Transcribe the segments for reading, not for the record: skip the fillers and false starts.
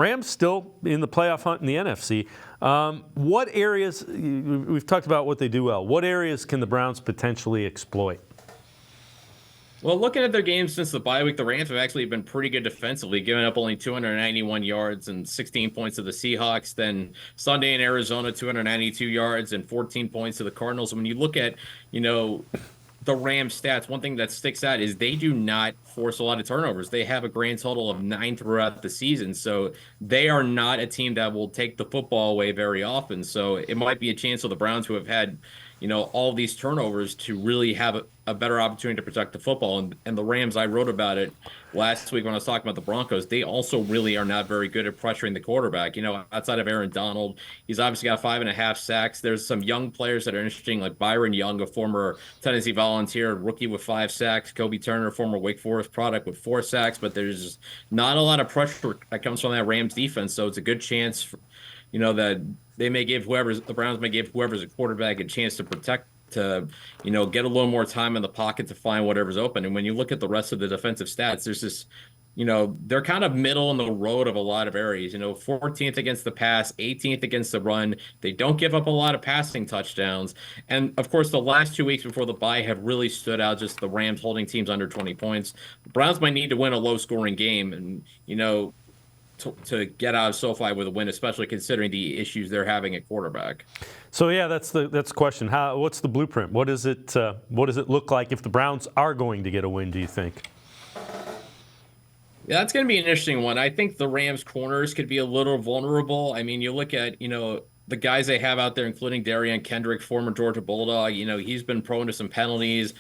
Rams still in the playoff hunt in the NFC. What areas, we've talked about what they do well, what areas can the Browns potentially exploit? Well, looking at their games since the bye week, the Rams have actually been pretty good defensively, giving up only 291 yards and 16 points to the Seahawks. Then Sunday in Arizona, 292 yards and 14 points to the Cardinals. And when you look at, you know, the Rams stats, one thing that sticks out is they do not force a lot of turnovers. They have a grand total of 9 throughout the season. So they are not a team that will take the football away very often. So it might be a chance for the Browns, who have had, all these turnovers, to really have a better opportunity to protect the football. And the Rams, I wrote about it last week when I was talking about the Broncos. They also really are not very good at pressuring the quarterback. Outside of Aaron Donald, he's obviously got 5.5 sacks. There's some young players that are interesting, like Byron Young, a former Tennessee Volunteer rookie with 5 sacks. Kobe Turner, former Wake Forest product, with 4 sacks. But there's not a lot of pressure that comes from that Rams defense. So it's a good chance that the Browns may give whoever's a quarterback a chance to protect, to, get a little more time in the pocket to find whatever's open. And when you look at the rest of the defensive stats, there's this, they're kind of middle in the road of a lot of areas, 14th against the pass, 18th against the run. They don't give up a lot of passing touchdowns. And of course, the last 2 weeks before the bye have really stood out, just the Rams holding teams under 20 points. The Browns might need to win a low scoring game. And, to get out of SoFi with a win, especially considering the issues they're having at quarterback. So yeah, that's the question. What's the blueprint? What does it look like if the Browns are going to get a win, do you think? Yeah, that's going to be an interesting one. I think the Rams corners could be a little vulnerable. I mean, you look at, the guys they have out there, including Darian Kendrick, former Georgia Bulldog, he's been prone to some penalties.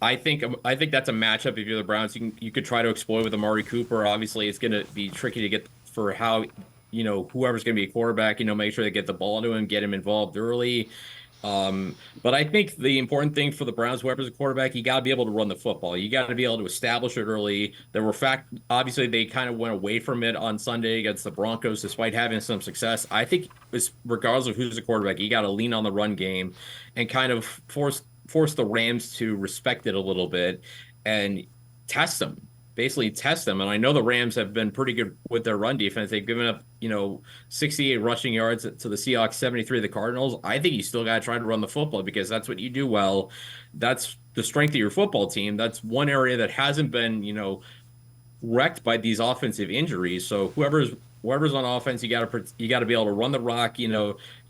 I think that's a matchup. If you're the Browns, you could try to exploit with Amari Cooper. Obviously, it's going to be tricky to get for how, whoever's going to be a quarterback, make sure they get the ball to him, get him involved early. But I think the important thing for the Browns, whoever's a quarterback, you got to be able to run the football. You got to be able to establish it early. Obviously, they kind of went away from it on Sunday against the Broncos, despite having some success. I think regardless of who's the quarterback, you got to lean on the run game and kind of force the Rams to respect it a little bit and basically test them. And I know the Rams have been pretty good with their run defense. They've given up, 68 rushing yards to the Seahawks, 73 to the Cardinals. I think you still got to try to run the football, because that's what you do well. That's the strength of your football team. That's one area that hasn't been, wrecked by these offensive injuries. So whoever's on offense, you got to be able to run the rock,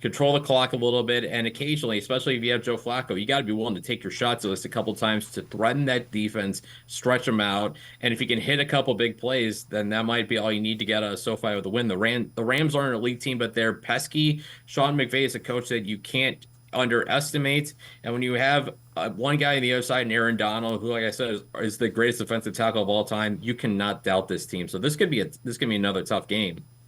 control the clock a little bit, and occasionally, especially if you have Joe Flacco, you got to be willing to take your shots at least a couple times to threaten that defense, stretch them out, and if you can hit a couple big plays, then that might be all you need to get out of SoFi with a win. The Rams aren't an elite team, but they're pesky. Sean McVay is a coach that you can't underestimate, and when you have one guy on the other side, Aaron Donald, who, like I said, is the greatest defensive tackle of all time, you cannot doubt this team. So this could be another tough game.